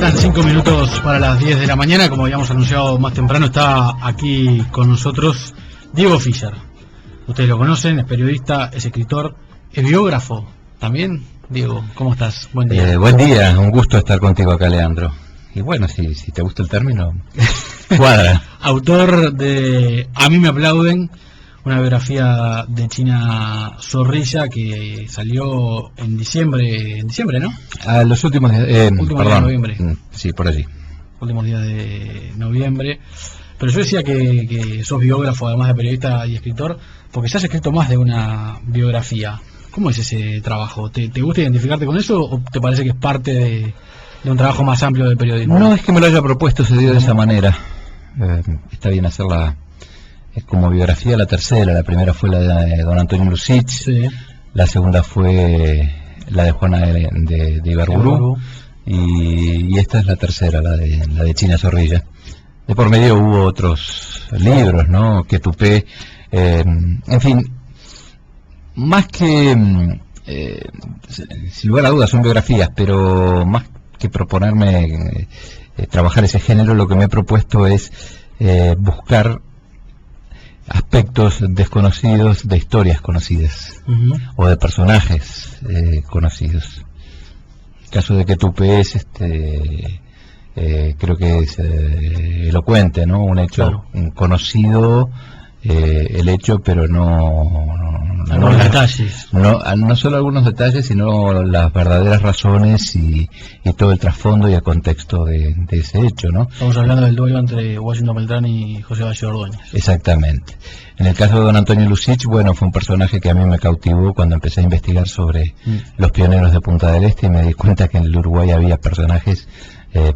Faltan 5 minutos para las 10 de la mañana. Como habíamos anunciado más temprano, está aquí con nosotros Diego Fischer. Ustedes lo conocen, es periodista, es escritor, es biógrafo también. Diego, ¿cómo estás? Buen día. Buen día, un gusto estar contigo acá, Leandro. Y bueno, si te gusta el término, cuadra. Autor de A mí me aplauden, una biografía de China Zorrilla que salió en diciembre, ¿no? A los últimos días, días de noviembre. Sí, por allí. Últimos días de noviembre. Pero yo decía que sos biógrafo, además de periodista y escritor, porque ya has escrito más de una biografía. ¿Cómo es ese trabajo? ¿Te gusta identificarte con eso o te parece que es parte de un trabajo más amplio de periodismo? No es que me lo haya propuesto, se dio de esa manera. Está bien hacerla como biografía, la tercera. La primera fue la de don Antonio Lucich, sí. La segunda fue la de Juana de Ibarburu, y esta es la tercera, la de China Zorrilla. De por medio hubo otros libros, ¿no? Que Tupé, en fin, más que, sin lugar a dudas son biografías, pero más que proponerme trabajar ese género, lo que me he propuesto es buscar aspectos desconocidos de historias conocidas, o de personajes conocidos. El caso de que Tupé es creo que es elocuente, ¿no? Un hecho conocido, el hecho, pero no los detalles. No solo algunos detalles, sino las verdaderas razones y todo el trasfondo y el contexto de ese hecho, ¿no? Estamos hablando del duelo entre Washington Beltrán y José Valle Ordóñez. Exactamente. En el caso de don Antonio Lucich, bueno, fue un personaje que a mí me cautivó cuando empecé a investigar sobre los pioneros de Punta del Este, y me di cuenta que en el Uruguay había personajes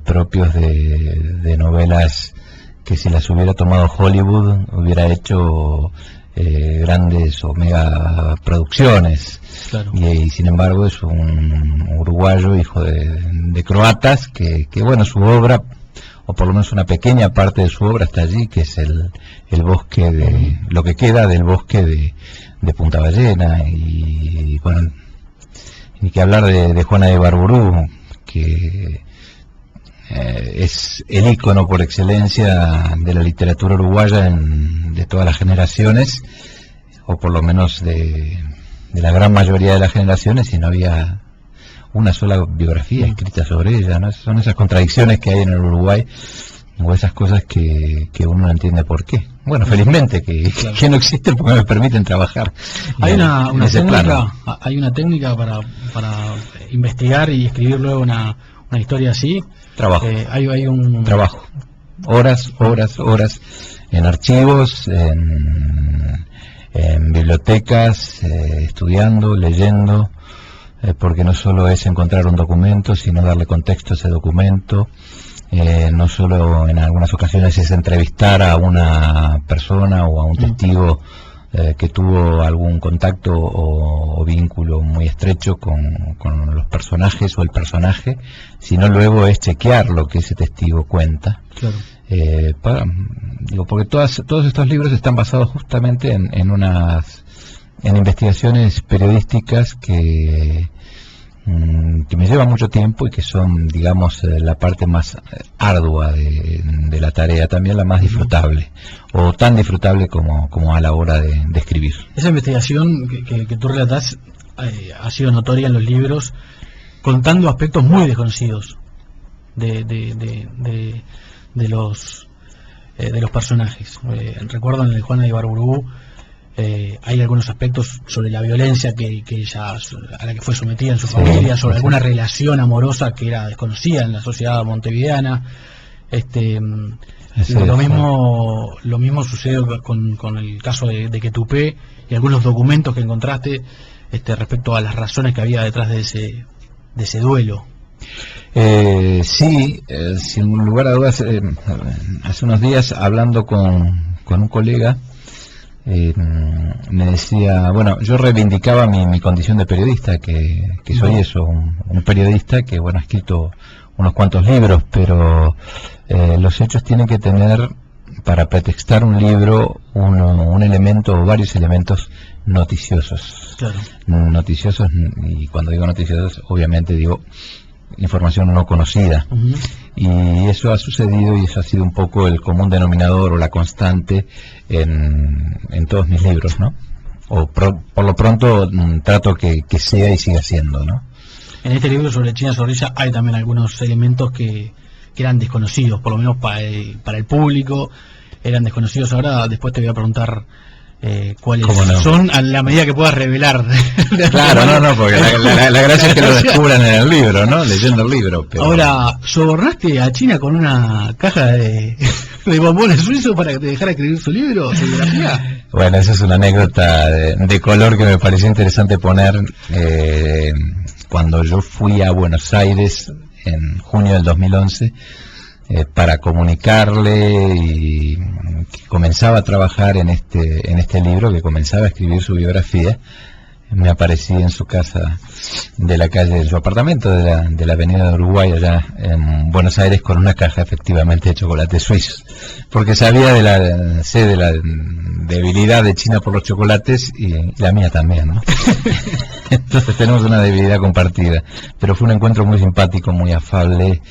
propios de novelas que, si las hubiera tomado Hollywood, hubiera hecho grandes o mega producciones. Claro. Y sin embargo es un uruguayo, hijo de croatas, que bueno, su obra, o por lo menos una pequeña parte de su obra, está allí, que es el bosque lo que queda del bosque de Punta Ballena. Y bueno, ni que hablar de Juana de Ibarburu, que es el ícono por excelencia de la literatura uruguaya de todas las generaciones, o por lo menos de la gran mayoría de las generaciones, y no había una sola biografía escrita sobre ella, ¿no? Son esas contradicciones que hay en el Uruguay, o esas cosas que uno no entiende por qué. Bueno, felizmente que no existen, porque me permiten trabajar. Hay una técnica para investigar y escribir luego una historia así. Trabajo. Hay un trabajo. Horas en archivos, en bibliotecas, estudiando, leyendo, porque no solo es encontrar un documento, sino darle contexto a ese documento. No solo en algunas ocasiones es entrevistar a una persona o a un testigo que tuvo algún contacto o vínculo muy estrecho con los personajes o el personaje, sino luego es chequear lo que ese testigo cuenta. Claro. Porque todos estos libros están basados justamente en investigaciones periodísticas que me llevan mucho tiempo y que son, digamos, la parte más ardua de la tarea, también la más disfrutable, o tan disfrutable como a la hora de escribir. Esa investigación que tú relatás ha sido notoria en los libros, contando aspectos muy desconocidos de los personajes. Recuerdo en el Juana de Ibarburu hay algunos aspectos sobre la violencia que ella, a la que fue sometida en su familia, sobre alguna relación amorosa que era desconocida en la sociedad montevideana. Lo mismo sucede con el caso de Tupé y algunos documentos que encontraste respecto a las razones que había detrás de ese duelo. Sí, sin lugar a dudas, hace unos días, hablando con un colega, me decía, bueno, yo reivindicaba mi condición de periodista, que soy eso, un periodista que, bueno, ha escrito unos cuantos libros, pero los hechos tienen que tener, para pretextar un libro, un elemento o varios elementos noticiosos. Claro. Noticiosos, y cuando digo noticiosos, obviamente digo información no conocida. Y eso ha sucedido y eso ha sido un poco el común denominador o la constante en todos mis libros, ¿no? O por lo pronto trato que sea y siga siendo, ¿no? En este libro sobre China Zorrilla hay también algunos elementos que eran desconocidos, por lo menos para el público, eran desconocidos. Ahora después te voy a preguntar cuáles son, a la medida que puedas revelar. Claro, no, porque la gracia es que lo descubran en el libro, ¿no? Leyendo el libro. Pero... Ahora, ¿sobornaste a China con una caja de bombones suizos para que te dejara escribir su libro, su biografía? Bueno, esa es una anécdota de color que me pareció interesante poner. Cuando yo fui a Buenos Aires en junio del 2011 para comunicarle y que comenzaba a trabajar en este libro, que comenzaba a escribir su biografía, me aparecí en su casa de la calle, en su apartamento de la avenida de Uruguay, allá en Buenos Aires, con una caja efectivamente de chocolate suizo, porque sabía de la debilidad de China por los chocolates y la mía también, ¿no? Entonces tenemos una debilidad compartida, pero fue un encuentro muy simpático, muy afable,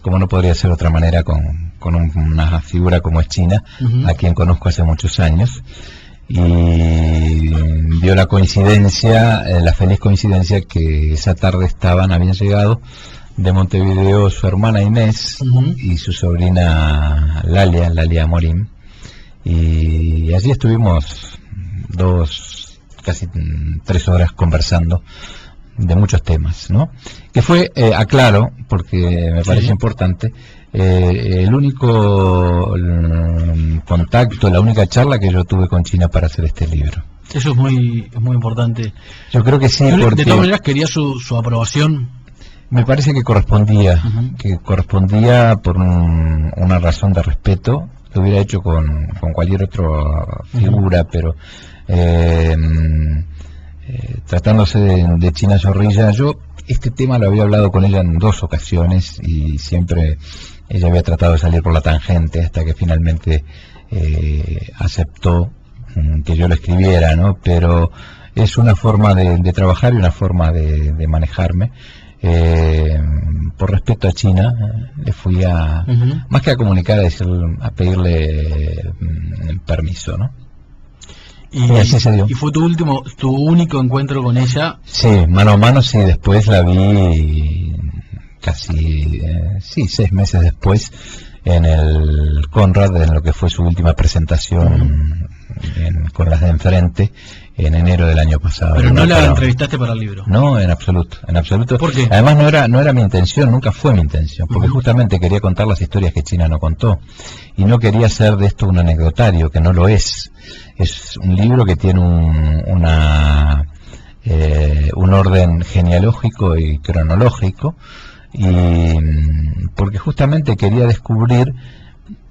como no podría ser de otra manera con una figura como es China, a quien conozco hace muchos años. Y dio la coincidencia, la feliz coincidencia que esa tarde habían llegado de Montevideo su hermana Inés y su sobrina Lalia Morín, y allí estuvimos casi 3 horas conversando de muchos temas, ¿no? Que fue, aclaro, porque me parece importante, el único contacto, la única charla que yo tuve con China para hacer este libro. Eso es muy importante. Yo creo que sí, porque de todas maneras quería su aprobación. Me parece que correspondía por una razón de respeto. Lo hubiera hecho con cualquier otra figura, pero tratándose de China Zorrilla, yo este tema lo había hablado con ella en 2 ocasiones y siempre ella había tratado de salir por la tangente hasta que finalmente aceptó que yo lo escribiera, ¿no? Pero es una forma de trabajar y una forma de manejarme. Por respeto a China, le fui más que a comunicar, a pedirle permiso, ¿no? Y así se dio. ¿Y fue tu único encuentro con ella? Sí, mano a mano, sí. Después la vi casi 6 meses después en el Conrad, en lo que fue su última presentación con las de enfrente, en enero del año pasado. ¿Pero no la entrevistaste para el libro? No, en absoluto. ¿Por qué? Además no era mi intención, nunca fue mi intención, porque justamente quería contar las historias que China no contó, y no quería hacer de esto un anecdotario, que no lo es. Es un libro que tiene un orden genealógico y cronológico, y porque justamente quería descubrir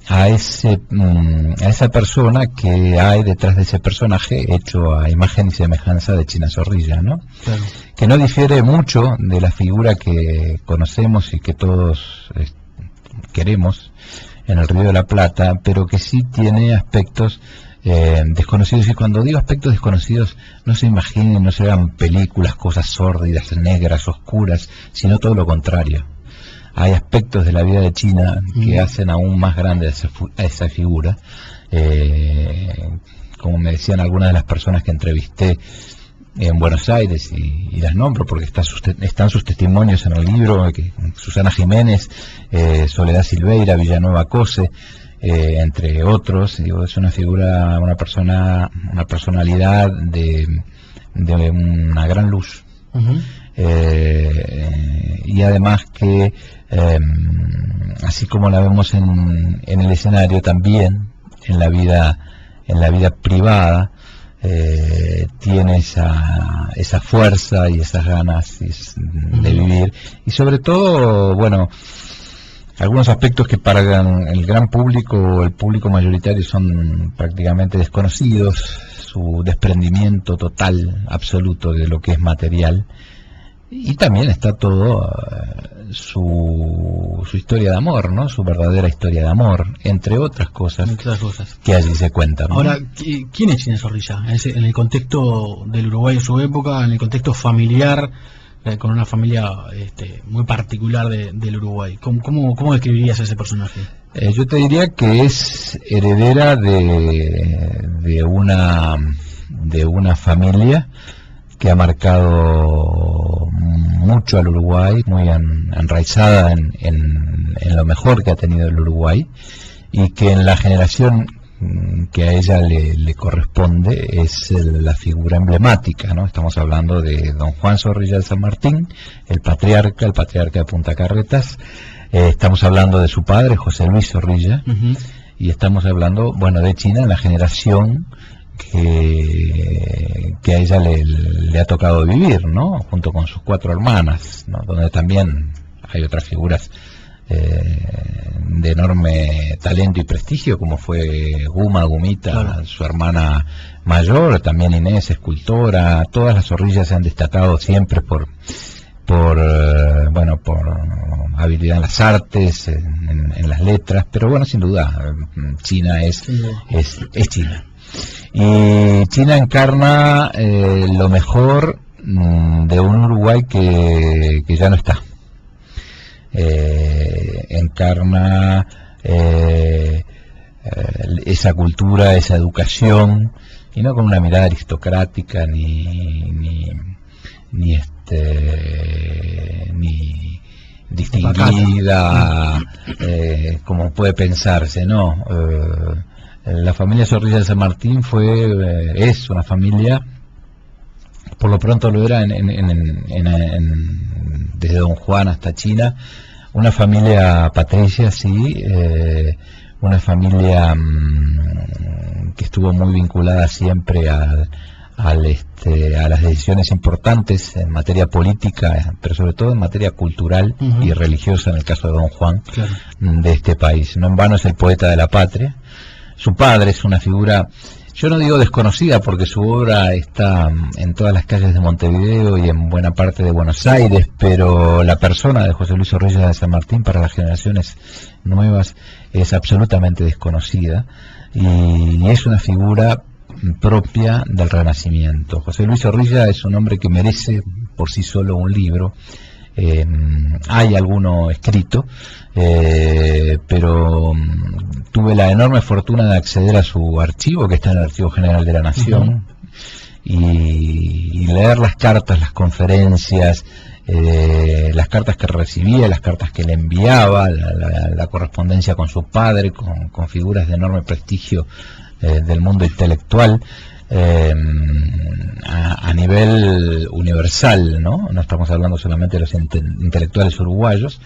a esa persona que hay detrás de ese personaje hecho a imagen y semejanza de China Zorrilla, ¿no? Claro. Que no difiere mucho de la figura que conocemos y que todos queremos en el Río de la Plata, pero que sí tiene aspectos desconocidos. Y cuando digo aspectos desconocidos, no se imaginen, no se vean películas, cosas sórdidas, negras, oscuras, sino todo lo contrario. Hay aspectos de la vida de China que hacen aún más grande a esa figura. Como me decían algunas de las personas que entrevisté en Buenos Aires, y las nombro porque están sus testimonios en el libro, Susana Jiménez, Soledad Silveira, Villanueva Cose, entre otros. Digo, es una figura, una personalidad de una gran luz. Y además que así como la vemos en el escenario, también en la vida privada tiene esa fuerza y esas ganas de vivir, y sobre todo, bueno, algunos aspectos que para el gran público o el público mayoritario son prácticamente desconocidos: su desprendimiento total, absoluto de lo que es material. Y también está todo su historia de amor, ¿no? Su verdadera historia de amor, entre otras cosas que allí se cuentan, ¿no? Ahora, ¿quién es China Zorrilla? En el contexto del Uruguay de su época, en el contexto familiar con una familia muy particular del Uruguay. ¿Cómo describirías a ese personaje? Yo te diría que es heredera de una familia que ha marcado mucho al Uruguay, muy enraizada en lo mejor que ha tenido el Uruguay, y que en la generación que a ella le corresponde es la figura emblemática, ¿no? Estamos hablando de don Juan Zorrilla de San Martín, el patriarca de Punta Carretas. Estamos hablando de su padre, José Luis Zorrilla, y estamos hablando, bueno, de China en la generación que a ella le ha tocado vivir, ¿no? Junto con sus 4 hermanas, ¿no? Donde también hay otras figuras de enorme talento y prestigio, como fue Gumita, claro, su hermana mayor, también Inés, escultora. Todas las Zorrillas se han destacado siempre por habilidad en las artes, en las letras, pero bueno, sin duda, China es China. Y China encarna lo mejor de un Uruguay que ya no está. Encarna esa cultura, esa educación, y no con una mirada aristocrática ni distinguida, como puede pensarse, ¿no? La familia Zorrilla de San Martín es una familia, por lo pronto lo era desde Don Juan hasta China, una familia patricia, sí, una familia que estuvo muy vinculada siempre a las decisiones importantes en materia política, pero sobre todo en materia cultural y religiosa, en el caso de Don Juan, claro, de este país. No en vano es el poeta de la patria. Su padre es una figura, yo no digo desconocida, porque su obra está en todas las calles de Montevideo y en buena parte de Buenos Aires, pero la persona de José Luis Zorrilla de San Martín para las generaciones nuevas es absolutamente desconocida, y es una figura propia del Renacimiento. José Luis Zorrilla es un hombre que merece por sí solo un libro. Hay alguno escrito, pero tuve la enorme fortuna de acceder a su archivo, que está en el Archivo General de la Nación, y leer las cartas, las conferencias, las cartas que recibía, las cartas que le enviaba, la correspondencia con su padre, con figuras de enorme prestigio del mundo intelectual, a nivel universal, ¿no? No estamos hablando solamente de los intelectuales uruguayos,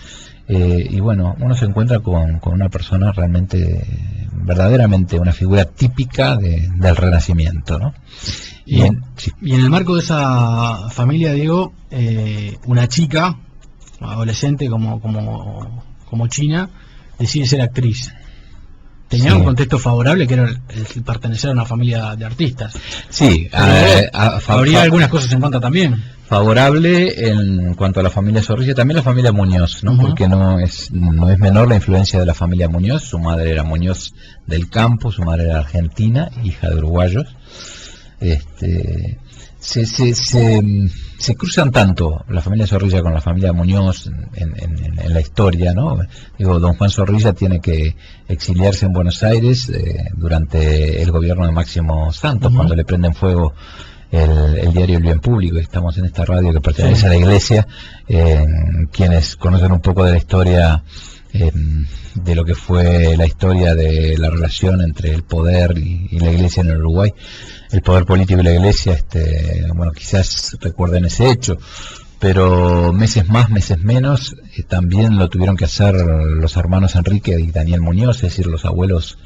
y bueno, uno se encuentra con una persona verdaderamente una figura típica del Renacimiento, ¿no? Y en el marco de esa familia, Diego, una chica, adolescente como China, decide ser actriz. Tenía un contexto favorable, que era el pertenecer a una familia de artistas. Sí, habría algunas cosas en contra también. Favorable en cuanto a la familia Zorrilla, también la familia Muñoz, ¿no? Porque no es menor la influencia de la familia Muñoz. Su madre era Muñoz del Campo, su madre era argentina, hija de uruguayos. Se cruzan tanto la familia Zorrilla con la familia Muñoz en la historia, ¿no? Digo, don Juan Zorrilla tiene que exiliarse en Buenos Aires durante el gobierno de Máximo Santos, cuando le prenden fuego el diario El Bien Público. Estamos en esta radio que pertenece a la Iglesia. Quienes conocen un poco de la historia, de lo que fue la historia de la relación entre el poder y la Iglesia en el Uruguay, el poder político y la Iglesia, bueno, quizás recuerden ese hecho, pero meses más, meses menos, también lo tuvieron que hacer los hermanos Enrique y Daniel Muñoz, es decir, los abuelos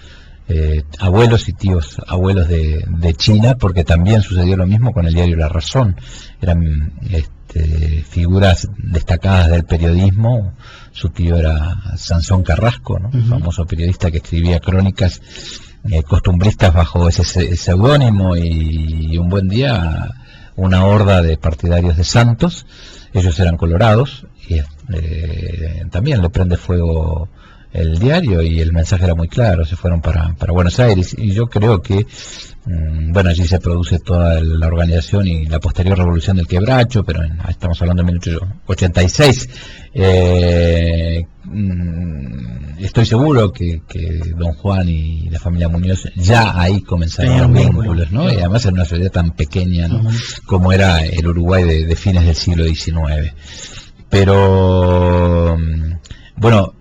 y tíos abuelos de China, porque también sucedió lo mismo con el diario La Razón. Eran figuras destacadas del periodismo. Su tío era Sansón Carrasco, ¿no? Famoso periodista que escribía crónicas costumbristas bajo ese seudónimo, y un buen día una horda de partidarios de Santos, ellos eran colorados, y también le prende fuego el diario, y el mensaje era muy claro: se fueron para Buenos Aires. Y yo creo que bueno, allí se produce toda la organización y la posterior revolución del Quebracho, pero estamos hablando de 1886. Estoy seguro que don Juan y la familia Muñoz ya ahí comenzaron los vínculos, ¿no? Y además en una sociedad tan pequeña, ¿no? Como era el Uruguay de fines del siglo XIX. Pero bueno,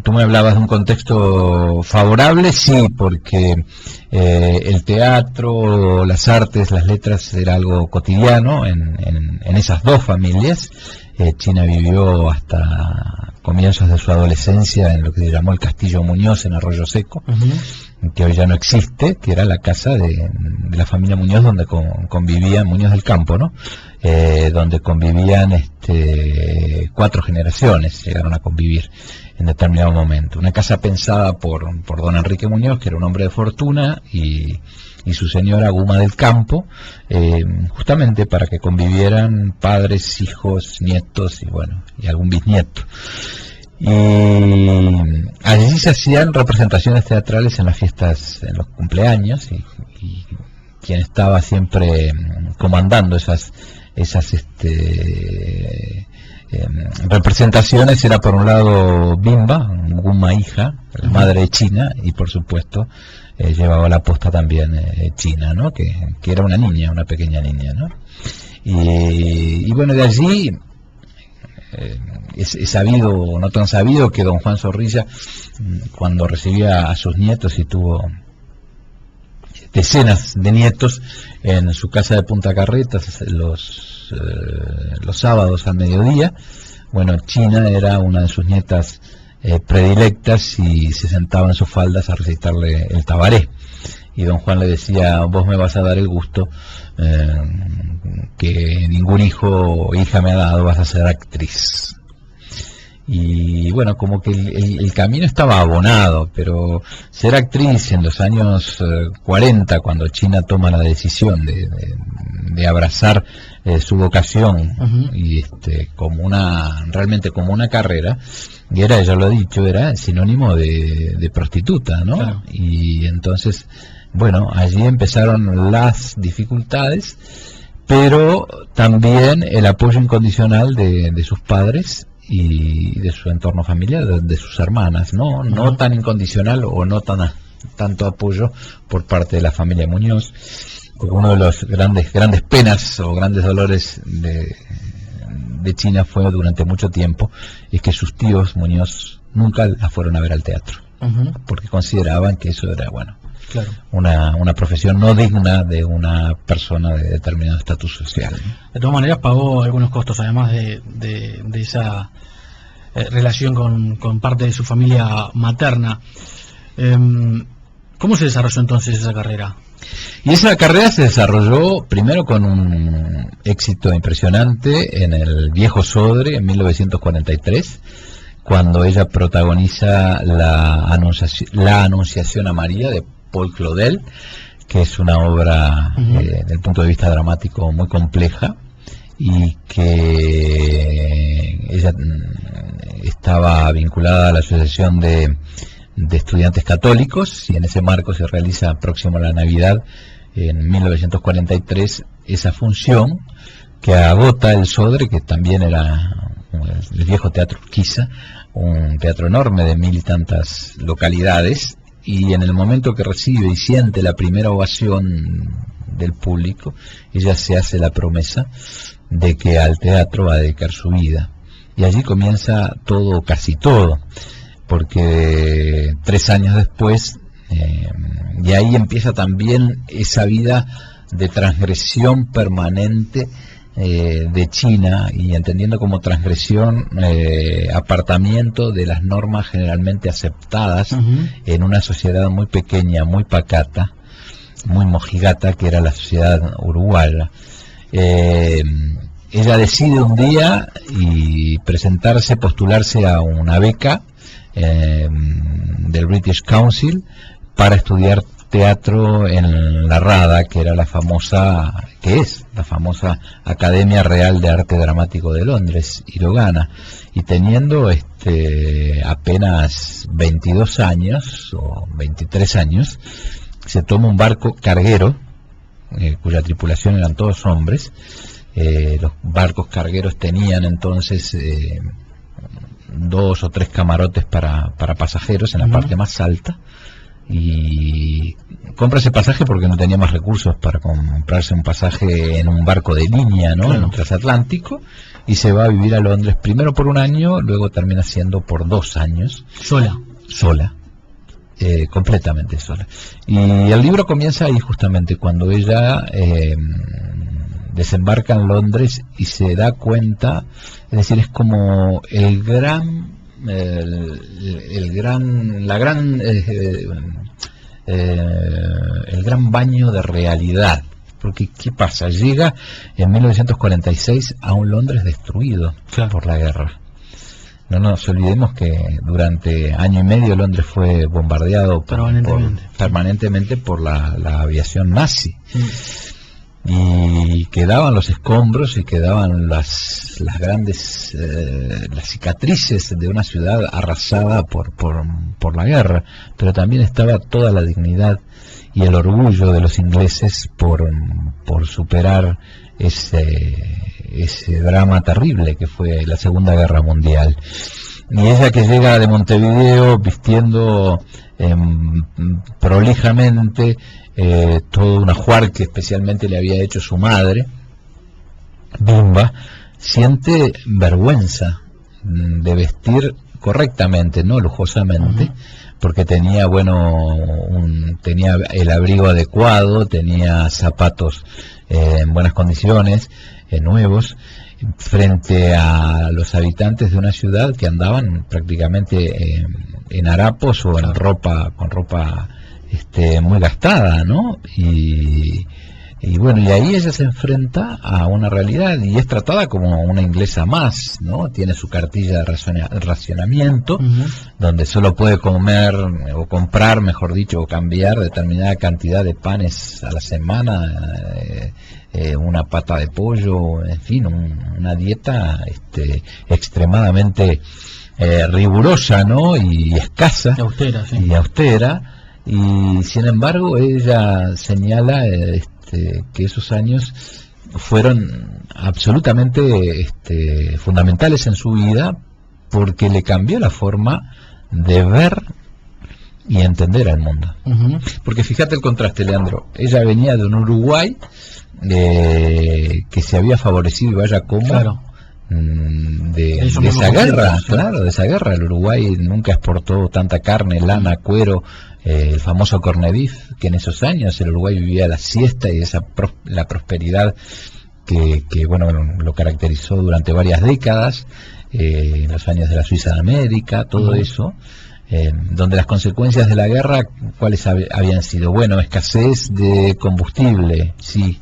tú me hablabas de un contexto favorable, sí, porque el teatro, las artes, las letras era algo cotidiano en esas dos familias. China vivió hasta comienzos de su adolescencia en lo que se llamó el Castillo Muñoz en Arroyo Seco, que hoy ya no existe, que era la casa de la familia Muñoz, donde convivían, Muñoz del Campo, ¿no? Donde convivían 4 generaciones, llegaron a convivir en determinado momento. Una casa pensada por don Enrique Muñoz, que era un hombre de fortuna, y su señora Guma del Campo, justamente para que convivieran padres, hijos, nietos y algún bisnieto. Y allí se hacían representaciones teatrales en las fiestas, en los cumpleaños, y quien estaba siempre comandando esas representaciones era, por un lado, Bimba, Guma hija, la madre de China, y por supuesto llevaba la posta también China, ¿no? Que era una niña, una pequeña niña, ¿no? Y bueno, de allí es sabido, no tan sabido, que don Juan Zorrilla, cuando recibía a sus nietos, y tuvo decenas de nietos en su casa de Punta Carretas los sábados al mediodía, bueno, China era una de sus nietas predilectas, y se sentaba en sus faldas a recitarle el tabaré, y don Juan le decía: vos me vas a dar el gusto que ningún hijo o hija me ha dado, vas a ser actriz. Y bueno, como que el camino estaba abonado, pero ser actriz en los años 40, cuando China toma la decisión de abrazar su vocación, y realmente como una carrera, y era, ya lo he dicho, era sinónimo de prostituta, ¿no? Claro. Y entonces, bueno, allí empezaron las dificultades, pero también el apoyo incondicional de sus padres y de su entorno familiar, de sus hermanas, no tan incondicional, o no tanto apoyo por parte de la familia Muñoz, porque uno de los grandes penas o grandes dolores de China fue, durante mucho tiempo, es que sus tíos Muñoz nunca la fueron a ver al teatro, porque consideraban que eso era, claro, una profesión no digna de una persona de determinado estatus social. De todas maneras, pagó algunos costos, además de esa relación con parte de su familia materna. ¿Cómo se desarrolló entonces esa carrera? Y esa carrera se desarrolló primero con un éxito impresionante en el Viejo Sodre en 1943, cuando ella protagoniza la Anunciación a María de Paul Claudel, que es una obra desde el punto de vista dramático muy compleja, y que ella estaba vinculada a la Asociación de Estudiantes Católicos, y en ese marco se realiza, próximo a la Navidad, en 1943, esa función que agota el Sodre, que también era el viejo Teatro Urquiza, un teatro enorme de 1000 y tantas localidades, y en el momento que recibe y siente la primera ovación del público, ella se hace la promesa de que al teatro va a dedicar su vida. Y allí comienza todo, casi todo, porque 3 años después, y ahí empieza también esa vida de transgresión permanente de China, y entendiendo como transgresión apartamiento de las normas generalmente aceptadas en una sociedad muy pequeña, muy pacata, muy mojigata, que era la sociedad uruguaya. Ella decide un día y postularse a una beca del British Council para estudiar teatro en la Rada, que es la famosa Academia Real de Arte Dramático de Londres, y lo gana. Y teniendo apenas 22 años o 23 años, se toma un barco carguero, cuya tripulación eran todos hombres. Los barcos cargueros tenían entonces 2 o 3 camarotes para pasajeros en la parte más alta, y compra ese pasaje porque no tenía más recursos para comprarse un pasaje en un barco de línea, ¿no? Claro. En un transatlántico, y se va a vivir a Londres primero por 1 año, luego termina siendo por 2 años sola, completamente sola. Y el libro comienza ahí, justamente cuando ella desembarca en Londres y se da cuenta, es decir, es como el gran baño de realidad. Porque ¿qué pasa? Llega en 1946 a un Londres destruido por la guerra. No nos olvidemos que durante año y medio Londres fue bombardeado permanentemente por la aviación nazi. Y quedaban los escombros y quedaban las grandes las cicatrices de una ciudad arrasada por la guerra, pero también estaba toda la dignidad y el orgullo de los ingleses por superar ese drama terrible que fue la Segunda Guerra Mundial. Y ella, que llega de Montevideo vistiendo prolijamente todo un ajuar que especialmente le había hecho su madre, Bimba, siente vergüenza de vestir correctamente, no lujosamente, porque tenía tenía el abrigo adecuado, tenía zapatos en buenas condiciones, nuevos, frente a los habitantes de una ciudad que andaban prácticamente en harapos o con ropa muy gastada, ¿no? Y bueno, y ahí ella se enfrenta a una realidad y es tratada como una inglesa más, ¿no? Tiene su cartilla de racionamiento, donde solo puede comer o comprar, mejor dicho, o cambiar determinada cantidad de panes a la semana, una pata de pollo, en fin, una dieta extremadamente rigurosa, ¿no? Y escasa, y austera. Y sin embargo ella señala que esos años fueron absolutamente fundamentales en su vida, porque le cambió la forma de ver y entender al mundo. Porque fíjate el contraste, Leandro. Ella venía de un Uruguay que se había favorecido, y vaya como de esa guerra, de esa guerra. El Uruguay nunca exportó tanta carne, lana, cuero, el famoso corned beef, que en esos años el Uruguay vivía la siesta y la prosperidad que bueno, lo caracterizó durante varias décadas, en los años de la Suiza de América, todo eso, donde las consecuencias de la guerra, ¿cuáles habían sido? Bueno, escasez de combustible, sí,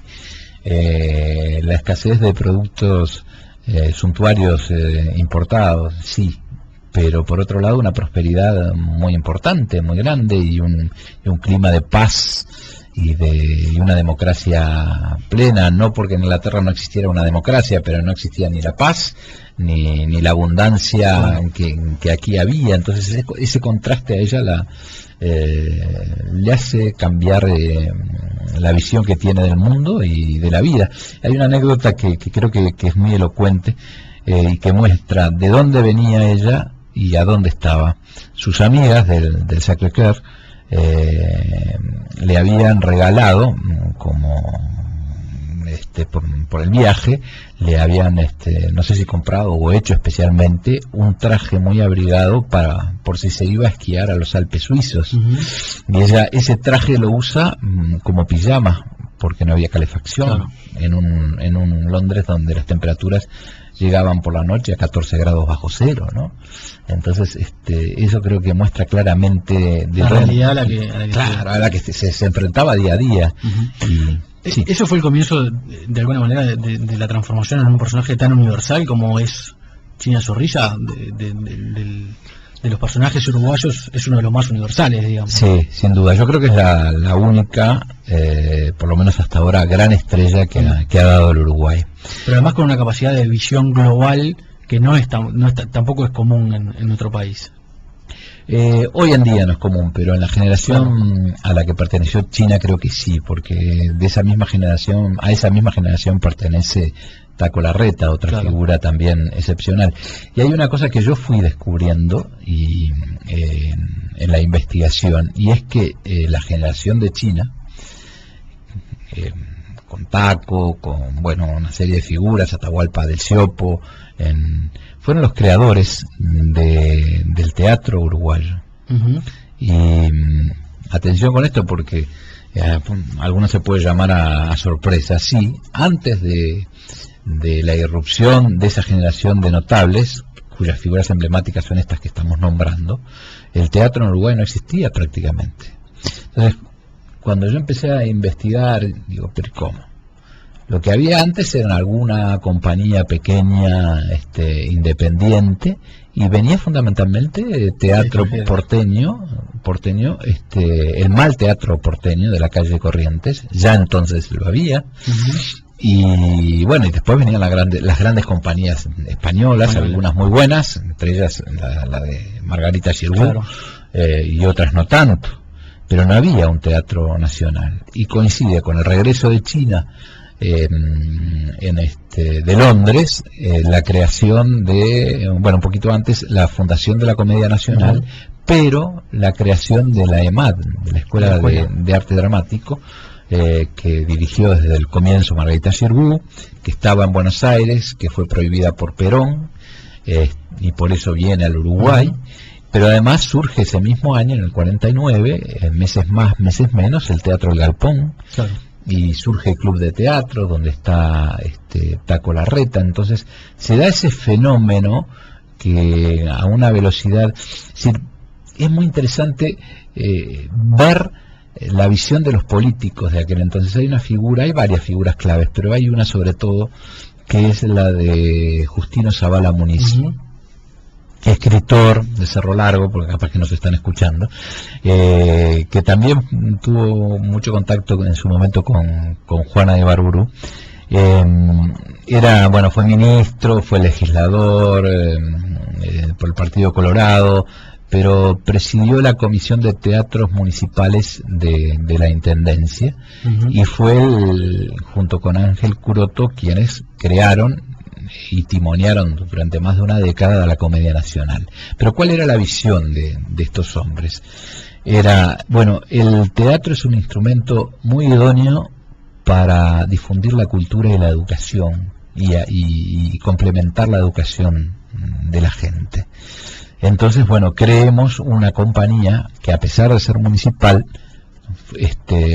la escasez de productos suntuarios importados, sí, pero por otro lado una prosperidad muy importante, muy grande, y un clima de paz y una democracia plena, no porque en Inglaterra no existiera una democracia, pero no existía ni la paz ni la abundancia que aquí había. Entonces ese contraste a ella le hace cambiar la visión que tiene del mundo y de la vida. Hay una anécdota que creo que es muy elocuente y que muestra de dónde venía ella y a dónde estaba. Sus amigas del Sacré-Cœur le habían regalado, como por el viaje, le habían no sé si comprado o hecho especialmente un traje muy abrigado por si se iba a esquiar a los Alpes suizos. Y ella ese traje lo usa como pijama, porque no había calefacción en un Londres donde las temperaturas llegaban por la noche a 14 grados bajo cero, ¿no? Entonces eso creo que muestra claramente la realidad a la que se enfrentaba día a día. Sí. Eso fue el comienzo, de alguna manera, de la transformación en un personaje tan universal como es China Zorrilla, de los personajes uruguayos es uno de los más universales, digamos. Sí, sin duda. Yo creo que es la única, por lo menos hasta ahora, gran estrella que ha dado el Uruguay. Pero además con una capacidad de visión global que tampoco es común en nuestro país. Hoy en día no es común, pero en la generación a la que perteneció China creo que sí, porque de esa misma generación, a esa misma generación pertenece Taco Larreta, otra figura también excepcional. Y hay una cosa que yo fui descubriendo en la investigación, y es que la generación de China, con Taco, con una serie de figuras, Atahualpa del Siopo, fueron los creadores del teatro uruguayo. Y atención con esto, porque algunos se puede llamar a sorpresa. Sí, antes de la irrupción de esa generación de notables, cuyas figuras emblemáticas son estas que estamos nombrando, el teatro en Uruguay no existía prácticamente. Entonces, cuando yo empecé a investigar, digo, pero ¿cómo? Lo que había antes era alguna compañía pequeña, independiente, y venía fundamentalmente teatro porteño, el mal teatro porteño de la calle Corrientes, ya entonces lo había. Y bueno, y después venían las grandes compañías españolas, algunas muy buenas, entre ellas la de Margarita Xirgu, y otras no tanto, pero no había un teatro nacional. Y coincide con el regreso de China de Londres, la creación un poquito antes, la fundación de la Comedia Nacional, pero la creación de la EMAD, de la Escuela de Arte Dramático, que dirigió desde el comienzo Margarita Xirgu, que estaba en Buenos Aires, que fue prohibida por Perón, y por eso viene al Uruguay. Pero además surge ese mismo año, en el 49, meses más, meses menos, el Teatro El Galpón, y surge el Club de Teatro, donde está Taco Larreta. Entonces se da ese fenómeno que a una velocidad, es muy interesante ver la visión de los políticos de aquel entonces. Hay varias figuras claves, pero hay una sobre todo que es la de Justino Zavala Muniz, escritor de Cerro Largo, porque capaz que nos están escuchando, que también tuvo mucho contacto en su momento con Juana de Ibarburu. Fue ministro, fue legislador por el Partido Colorado, pero presidió la Comisión de Teatros Municipales de la Intendencia, y fue junto con Ángel Curoto quienes crearon y timonearon durante más de una década la Comedia Nacional. Pero ¿cuál era la visión de estos hombres? El teatro es un instrumento muy idóneo para difundir la cultura y la educación, y complementar la educación de la gente. Entonces, creemos una compañía que, a pesar de ser municipal,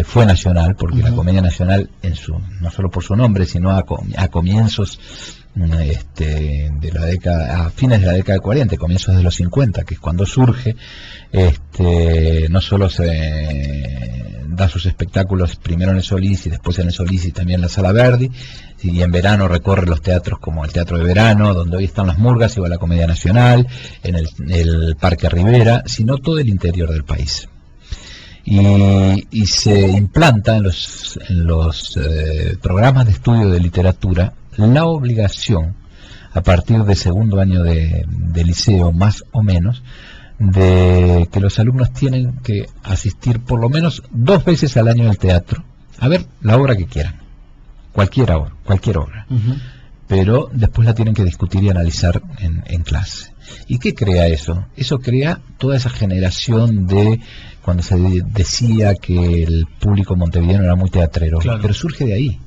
fue nacional, porque la Comedia Nacional, no solo por su nombre, sino a comienzos de la década, a fines de la década de 40, comienzos de los 50, que es cuando surge, no solo se da sus espectáculos primero en el Solís y después en el Solís y también en la Sala Verdi, y en verano recorre los teatros como el Teatro de Verano, donde hoy están las Murgas, y va la Comedia Nacional, en el Parque Rivera, sino todo el interior del país. Y se implanta en los programas de estudio de literatura la obligación, a partir del segundo año de liceo más o menos, de que los alumnos tienen que asistir por lo menos 2 veces al año al teatro, a ver la obra que quieran, cualquier obra, pero después la tienen que discutir y analizar en clase. ¿Y qué crea eso? Eso crea toda esa generación de, cuando se decía que el público montevideano era muy teatrero, pero surge de ahí.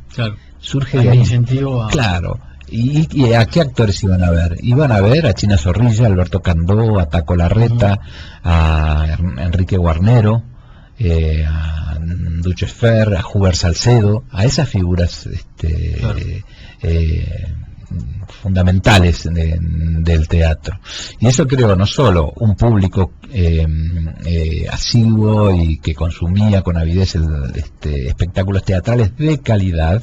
Surge de ahí. Incentivo a... Claro. ¿Y a qué actores iban a ver? Iban a ver a China Zorrilla, a Alberto Candó, a Taco Larreta, a Enrique Guarnero, a Ducho Esfer, a Huber Salcedo, a esas figuras fundamentales del teatro. Y eso creo no solo un público asiduo y que consumía con avidez espectáculos teatrales de calidad,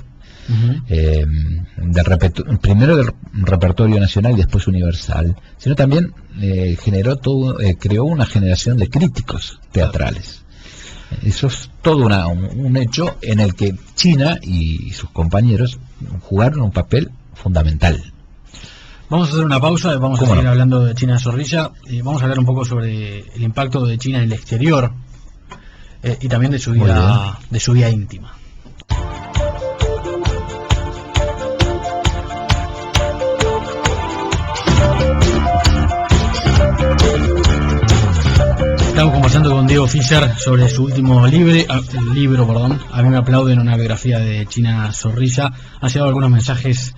primero del repertorio nacional y después universal, sino también creó una generación de críticos teatrales. Eso es todo un hecho en el que China y sus compañeros jugaron un papel fundamental. Vamos a hacer una pausa, vamos a seguir hablando de China Zorrilla y vamos a hablar un poco sobre el impacto de China en el exterior y también de su vida íntima. Estamos conversando con Diego Fischer sobre su último libro. A mí me aplauden, una biografía de China Zorrilla. Han llegado algunos mensajes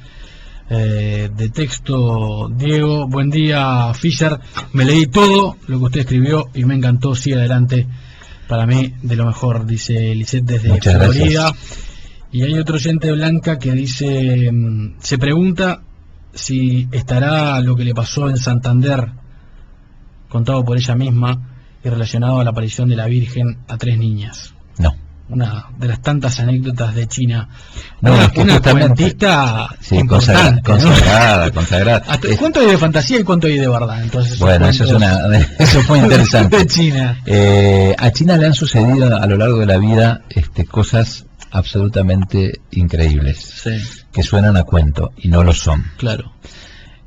de texto. Diego, buen día, Fischer. Me leí todo lo que usted escribió y me encantó. Sigue adelante. Para mí, de lo mejor, dice Lisette desde Muchas Florida. Gracias. Y hay otro oyente, Blanca, que dice, se pregunta si estará lo que le pasó en Santander, contado por ella misma, y relacionado a la aparición de la Virgen a 3 niñas. No. Una de las tantas anécdotas de China. No, una cuentista importante, consagrada. ¿Cuánto hay de fantasía y cuánto hay de verdad? Entonces, bueno, eso fue interesante. De China. A China le han sucedido a lo largo de la vida cosas absolutamente increíbles, sí, que suenan a cuento y no lo son. Claro.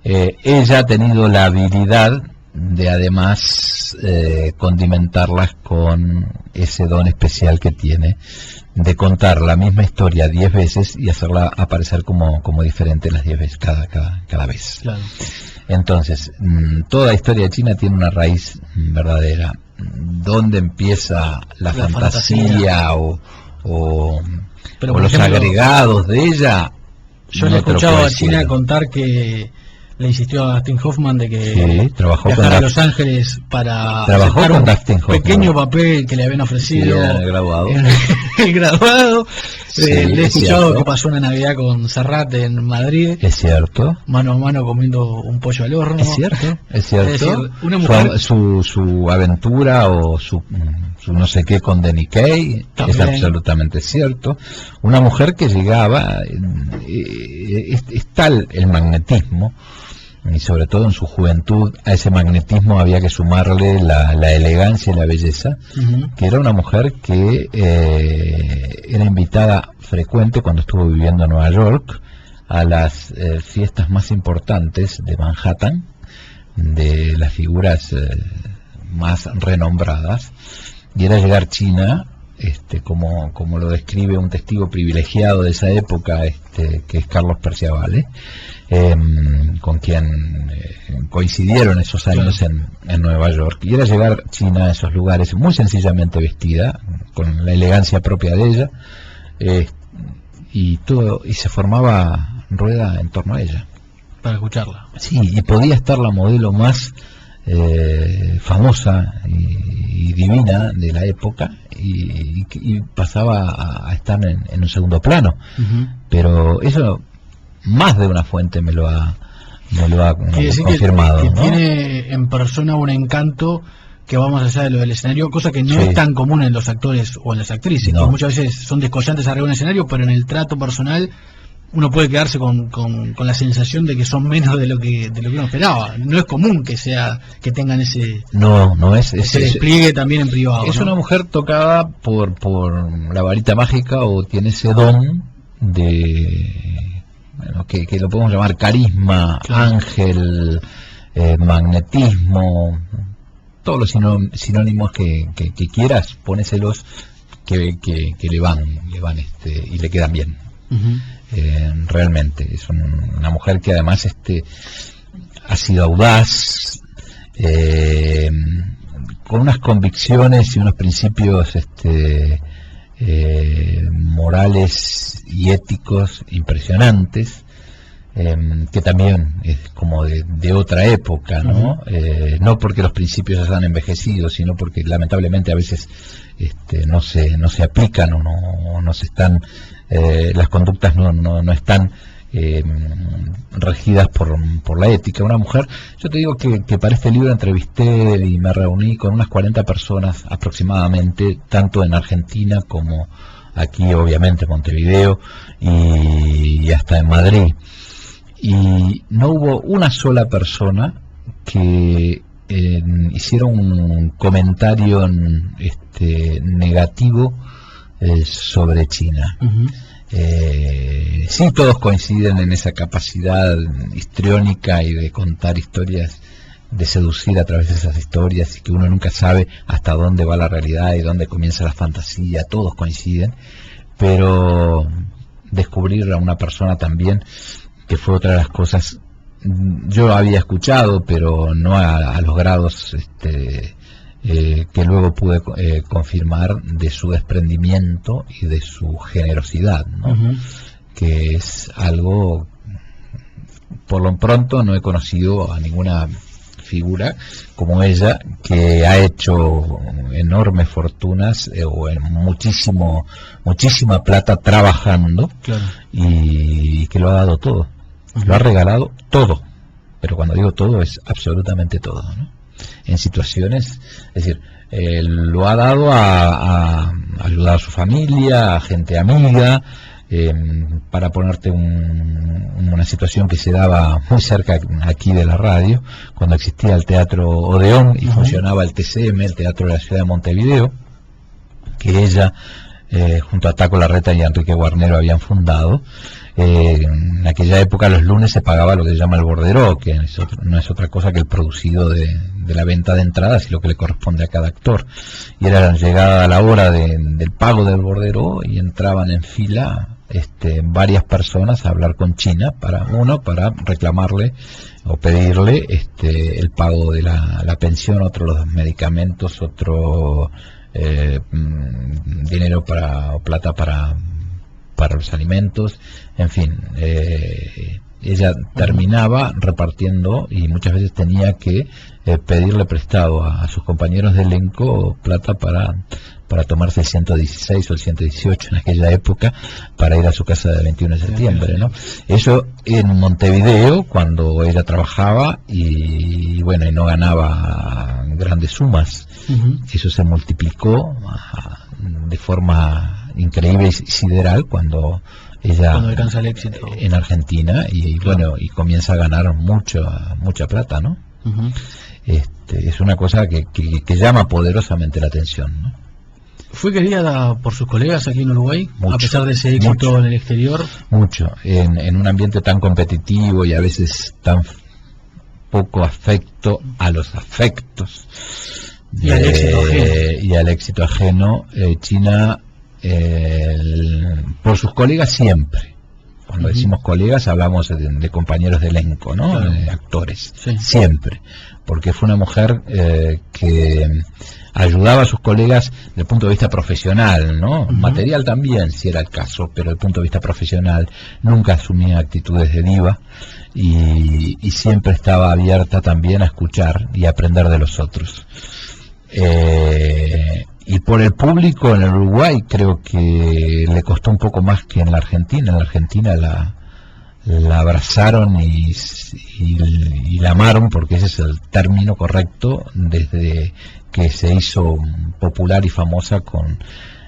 Ella ha tenido la habilidad de además condimentarlas con ese don especial que tiene de contar la misma historia 10 veces y hacerla aparecer como diferente las 10 veces cada vez. Claro. Entonces, toda historia china tiene una raíz verdadera. ¿Dónde empieza la fantasía o los agregados de ella? Yo le he escuchado a China contar que le insistió a Dustin Hoffman de que trabajó viajara a Los Ángeles para trabajó con Dustin Hoffman, pequeño papel que le habían ofrecido en el graduado. El graduado. Sí, le he escuchado que pasó una Navidad con Serrat en Madrid. Es cierto. Mano a mano comiendo un pollo al horno. Es cierto. Es decir, una mujer... su aventura o su no sé qué con Denny Kaye es absolutamente cierto. Una mujer que llegaba, es tal el magnetismo, y sobre todo en su juventud, a ese magnetismo había que sumarle la elegancia y la belleza, que era una mujer que era invitada frecuente cuando estuvo viviendo en Nueva York a las fiestas más importantes de Manhattan, de las figuras más renombradas, y era llegar China, como lo describe un testigo privilegiado de esa época, que es Carlos Perciavale, con quien coincidieron esos años en Nueva York, y era llegar China a esos lugares muy sencillamente vestida, con la elegancia propia de ella, y se formaba rueda en torno a ella. Para escucharla. Sí, y podía estar la modelo más famosa y divina de la época, y pasaba a estar en un segundo plano. Pero eso más de una fuente me lo ha confirmado, que ¿no? Tiene en persona un encanto que va más allá de lo del escenario, cosa que no es tan común en los actores o en las actrices, que muchas veces son descollantes arriba de un escenario, pero en el trato personal uno puede quedarse con la sensación de que son menos de lo que uno esperaba. No es común que tengan ese despliegue también en privado. Es una mujer tocada por la varita mágica, o tiene ese don de, que lo podemos llamar carisma, ángel, magnetismo, todos los sinónimos que quieras, póneselos, que le van y le quedan bien. Realmente es una mujer que además ha sido audaz, con unas convicciones y unos principios morales y éticos impresionantes, que también es como de otra época, ¿no? No porque los principios ya han envejecido, sino porque lamentablemente a veces no se aplican, o no se están, las conductas no están regidas por la ética. Una mujer, yo te digo que para este libro entrevisté y me reuní con unas 40 personas aproximadamente, tanto en Argentina como aquí obviamente en Montevideo y hasta en Madrid. Y no hubo una sola persona que hiciera un comentario negativo sobre China. Sí, todos coinciden en esa capacidad histriónica y de contar historias, de seducir a través de esas historias, y que uno nunca sabe hasta dónde va la realidad y dónde comienza la fantasía. Todos coinciden, pero descubrir a una persona también, que fue otra de las cosas, yo había escuchado, pero no a los grados que luego pude confirmar, de su desprendimiento y de su generosidad, ¿no? Que es algo, por lo pronto no he conocido a ninguna figura como ella, que ha hecho enormes fortunas o en muchísima plata trabajando, claro, y que lo ha dado todo, lo ha regalado todo, pero cuando digo todo es absolutamente todo, ¿no? En situaciones, es decir, lo ha dado a ayudar a su familia, a gente amiga. Para ponerte una situación que se daba muy cerca aquí de la radio, cuando existía el Teatro Odeón y funcionaba el TCM, el Teatro de la Ciudad de Montevideo, que ella junto a Taco Larreta y Enrique Guarnero habían fundado. En aquella época los lunes se pagaba lo que se llama el borderó, que no es otra cosa que el producido de la venta de entradas y lo que le corresponde a cada actor. Y era llegada la hora del pago del borderó y entraban en fila varias personas a hablar con China, para reclamarle o pedirle el pago de la pensión, otro los medicamentos, otro dinero o plata para los alimentos, en fin. Ella terminaba repartiendo y muchas veces tenía que pedirle prestado a sus compañeros de elenco plata para tomarse el 116 o el 118 en aquella época, para ir a su casa del 21 de septiembre, ¿no? Eso en Montevideo, cuando ella trabajaba y no ganaba grandes sumas. Eso se multiplicó de forma increíble y sideral cuando alcanza el éxito en Argentina y comienza a ganar mucha plata, ¿no? Es una cosa que llama poderosamente la atención, ¿no? ¿Fue querida por sus colegas aquí en Uruguay, mucho, a pesar de ese éxito en el exterior? Mucho, en un ambiente tan competitivo y a veces tan poco afecto a los afectos y al éxito ajeno. China, por sus colegas siempre. Cuando decimos colegas hablamos de compañeros de elenco, ¿no? Claro. Actores, sí, siempre, porque fue una mujer que ayudaba a sus colegas desde el punto de vista profesional, ¿no? Material también, si era el caso, pero desde el punto de vista profesional nunca asumía actitudes de diva y siempre estaba abierta también a escuchar y aprender de los otros. Y por el público en el Uruguay creo que le costó un poco más que en la Argentina. En la Argentina la abrazaron y la amaron, porque ese es el término correcto, desde que se hizo popular y famosa con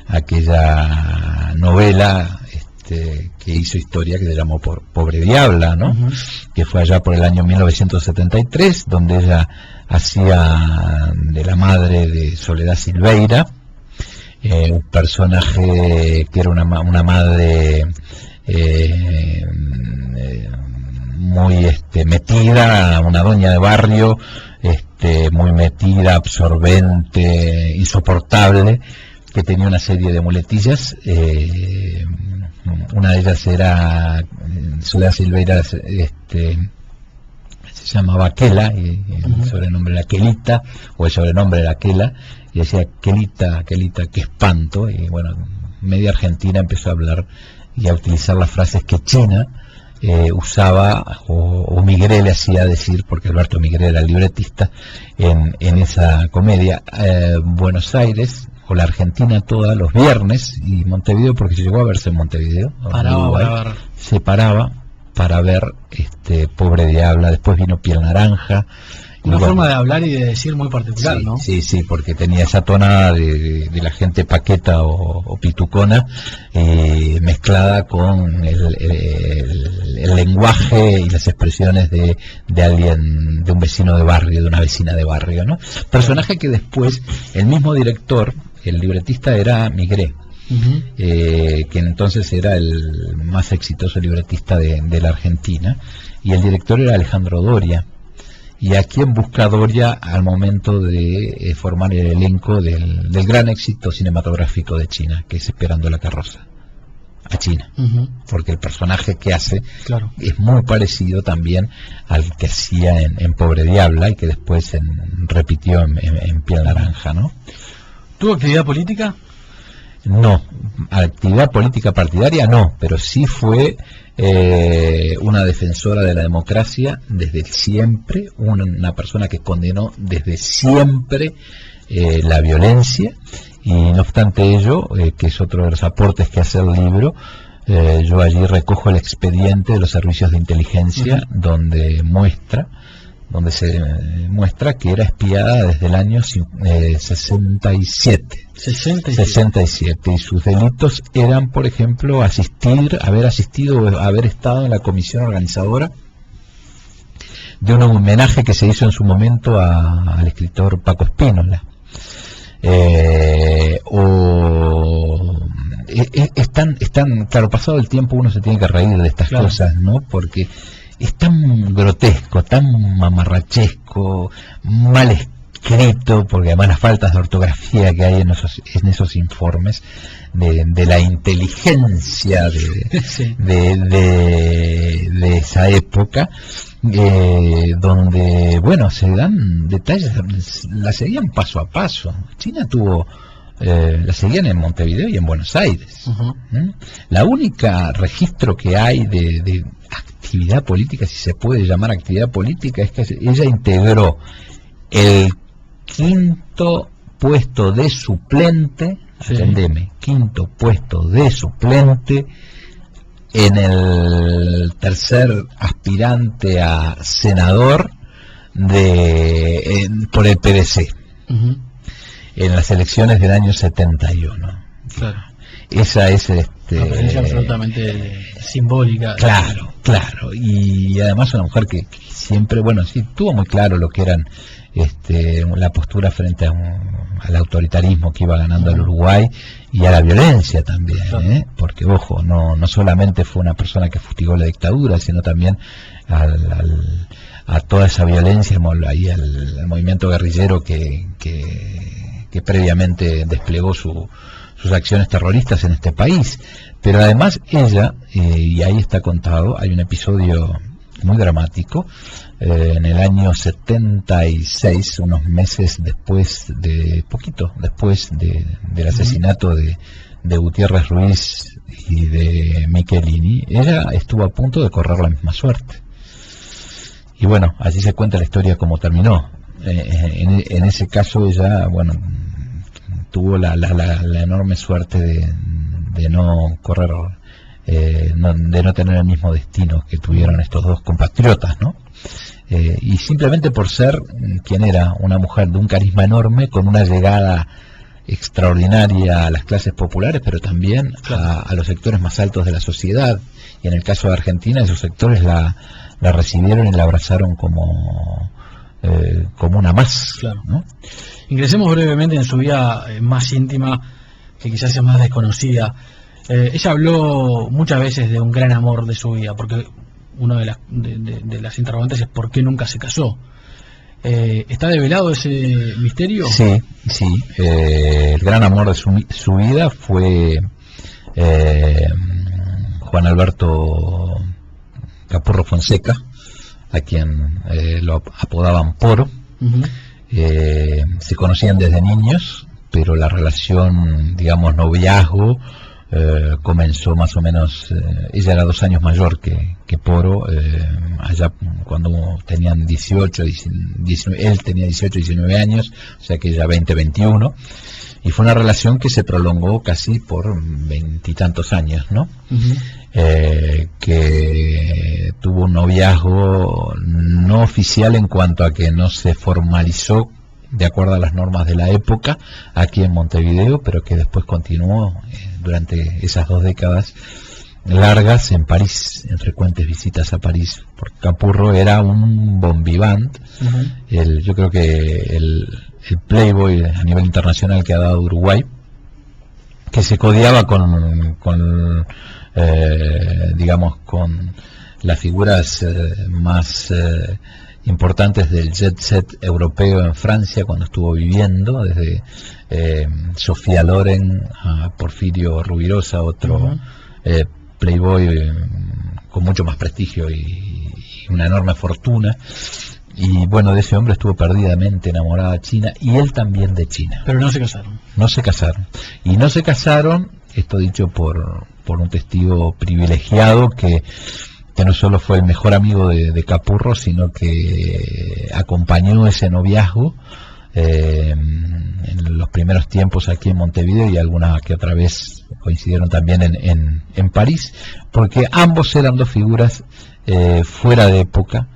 aquella novela que hizo historia, que se llamó Pobre Diabla, ¿no? Que fue allá por el año 1973, donde ella hacía de la madre de Soledad Silveira, un personaje que era una madre muy metida, una doña de barrio, muy metida, absorbente, insoportable, que tenía una serie de muletillas. Una de ellas era Soledad Silveira, se llamaba Aquela, y el sobrenombre era Aquelita, o el sobrenombre era Aquela, y decía Aquelita, Aquelita, qué espanto. Y media Argentina empezó a hablar y a utilizar las frases que China usaba, o Migré le hacía decir, porque Alberto Migré era el libretista, en esa comedia. Buenos Aires, o la Argentina toda, los viernes, y Montevideo, porque se llegó a verse en Montevideo, se paraba para ver Pobre Diabla. Después vino Piel Naranja, Una bueno, forma de hablar y de decir muy particular, sí, ¿no? sí, porque tenía esa tonada de la gente paqueta o pitucona, mezclada con el lenguaje y las expresiones de alguien, de un vecino de barrio, de una vecina de barrio, ¿no? Personaje que después el mismo director, el libretista, era Migré. Que entonces era el más exitoso libretista de la Argentina, y el director era Alejandro Doria. Y a quien busca Doria al momento de formar el elenco del gran éxito cinematográfico de China, que es Esperando la carroza, a China, porque el personaje que hace es muy parecido también al que hacía en Pobre Diabla, y que después repitió en Piel Naranja, ¿no? ¿Tuvo actividad política? No, actividad política partidaria no, pero sí fue una defensora de la democracia desde siempre, una persona que condenó desde siempre la violencia, y no obstante ello, que es otro de los aportes que hace el libro, yo allí recojo el expediente de los servicios de inteligencia, donde se muestra que era espiada desde el año 67, y sus delitos eran, por ejemplo, haber estado en la comisión organizadora de un homenaje que se hizo en su momento al escritor Paco Spínola. Claro, pasado el tiempo uno se tiene que reír de estas cosas, ¿no? Porque es tan grotesco, tan mamarrachesco, mal escrito, porque además las faltas de ortografía que hay en esos informes de la inteligencia de esa época, donde, bueno, se dan detalles, la seguían paso a paso. China tuvo... la seguían en Montevideo y en Buenos Aires. La única registro que hay de actividad política, si se puede llamar actividad política, es que ella integró el quinto puesto de suplente, quinto puesto de suplente en el tercer aspirante a senador por el PDC. En las elecciones del año 71. Claro. Esa es una presencia absolutamente simbólica. Claro. Y además una mujer que siempre, tuvo muy claro lo que eran la postura frente al autoritarismo que iba ganando el Uruguay, y a la violencia también, porque ojo, no solamente fue una persona que fustigó la dictadura, sino también a toda esa violencia y al movimiento guerrillero que previamente desplegó sus acciones terroristas en este país. Pero además ella, y ahí está contado, hay un episodio muy dramático, en el año 76, unos meses después, poquito después del asesinato de Gutiérrez Ruiz y de Michelini, ella estuvo a punto de correr la misma suerte. Y bueno, allí se cuenta la historia como terminó. En ese caso ella, tuvo la enorme suerte de no correr, de no tener el mismo destino que tuvieron estos dos compatriotas, ¿no? Y simplemente por ser quien era, una mujer de un carisma enorme, con una llegada extraordinaria a las clases populares, pero también a los sectores más altos de la sociedad. Y en el caso de Argentina, esos sectores la recibieron y la abrazaron como una más, ¿no? Ingresemos brevemente en su vida más íntima, que quizás sea más desconocida. Ella habló muchas veces de un gran amor de su vida, porque una de las interrogantes es ¿por qué nunca se casó? ¿Está develado ese misterio? Sí. El gran amor de su vida fue Juan Alberto Capurro Fonseca, a quien lo apodaban Poro. Se conocían desde niños, pero la relación, digamos, noviazgo, comenzó más o menos, ella era 2 años mayor que Poro, allá cuando tenían 19, él tenía 18, 19 años, o sea que ella 20, 21, y fue una relación que se prolongó casi por 20 y tantos años, ¿no? Que tuvo un noviazgo no oficial en cuanto a que no se formalizó de acuerdo a las normas de la época aquí en Montevideo, pero que después continuó durante esas 2 décadas largas en París, en frecuentes visitas a París, porque Capurro era un bon vivant. Yo creo que el playboy a nivel internacional que ha dado Uruguay, que se codeaba con digamos, con las figuras más importantes del jet set europeo en Francia cuando estuvo viviendo, desde Sofía Loren a Porfirio Rubirosa, otro playboy con mucho más prestigio y una enorme fortuna. Y bueno, de ese hombre estuvo perdidamente enamorada China, y él también de China. Pero no se casaron. No se casaron. Y no se casaron, esto dicho por un testigo privilegiado que no solo fue el mejor amigo de Capurro, sino que acompañó ese noviazgo en los primeros tiempos aquí en Montevideo, y alguna que otra vez coincidieron también en París, porque ambos eran 2 figuras fuera de época,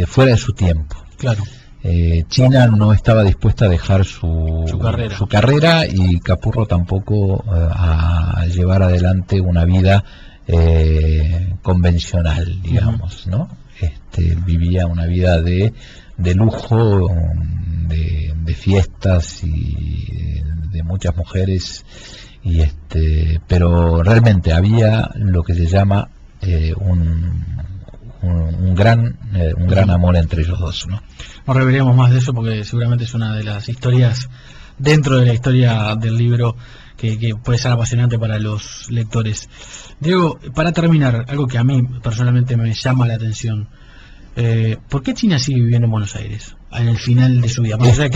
fuera de su tiempo. Claro. China no estaba dispuesta a dejar su carrera, y Capurro tampoco a llevar adelante una vida convencional, digamos, ¿no? Vivía una vida de lujo, de fiestas y de muchas mujeres, y pero realmente había lo que se llama un gran amor entre ellos 2, ¿no? No revelaríamos más de eso porque seguramente es una de las historias dentro de la historia del libro que puede ser apasionante para los lectores. Diego, para terminar, algo que a mí personalmente me llama la atención: ¿por qué China sigue viviendo en Buenos Aires en el final de su vida? Está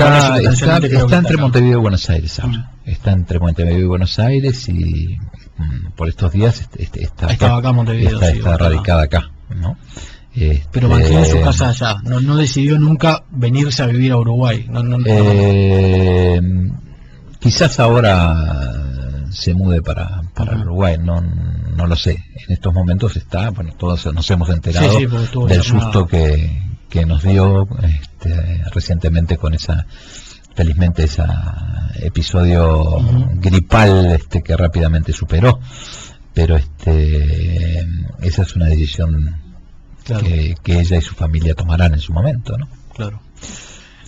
entre Montevideo y Buenos Aires ahora. Está entre Montevideo y Buenos Aires, y por estos días estaba acá en Montevideo, está radicada acá, ¿no? Pero mantiene su casa allá, no decidió nunca venirse a vivir a Uruguay. Quizás ahora se mude para Uruguay, no lo sé. En estos momentos está, bueno, todos nos hemos enterado del susto que nos dio recientemente con felizmente ese episodio gripal que rápidamente superó, pero esa es una decisión que ella y su familia tomarán en su momento, ¿no? Claro.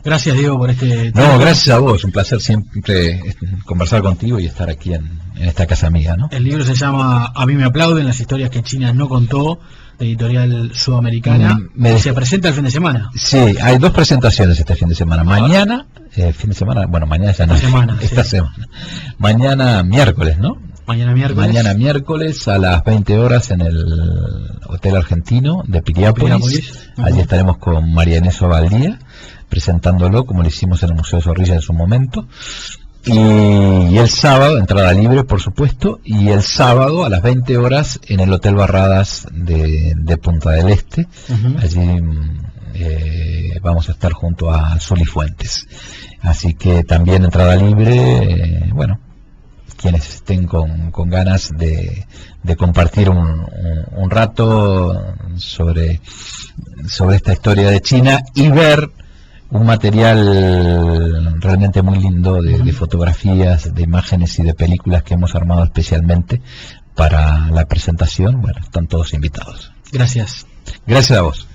Gracias, Diego, por No, gracias a vos, un placer siempre conversar contigo y estar aquí en esta casa amiga, ¿no? El libro se llama A mí me aplauden, las historias que China no contó, de Editorial Sudamericana. Se presenta el fin de semana. Sí, hay 2 presentaciones este fin de semana. Mañana, fin de semana, bueno, mañana ya no. Esta semana. Mañana miércoles, ¿no? Mañana miércoles a las 20 horas en el Hotel Argentino de Piriápolis. Allí estaremos con María Inés Ovaldía, presentándolo como lo hicimos en el Museo Zorrilla en su momento. Y el sábado, entrada libre por supuesto, y el sábado a las 20 horas en el Hotel Barradas de Punta del Este. Allí vamos a estar junto a Sol y Fuentes. Así que también entrada libre, bueno, quienes estén con ganas de compartir un rato sobre esta historia de China y ver un material realmente muy lindo de fotografías, de imágenes y de películas que hemos armado especialmente para la presentación. Bueno, están todos invitados. Gracias. Gracias a vos.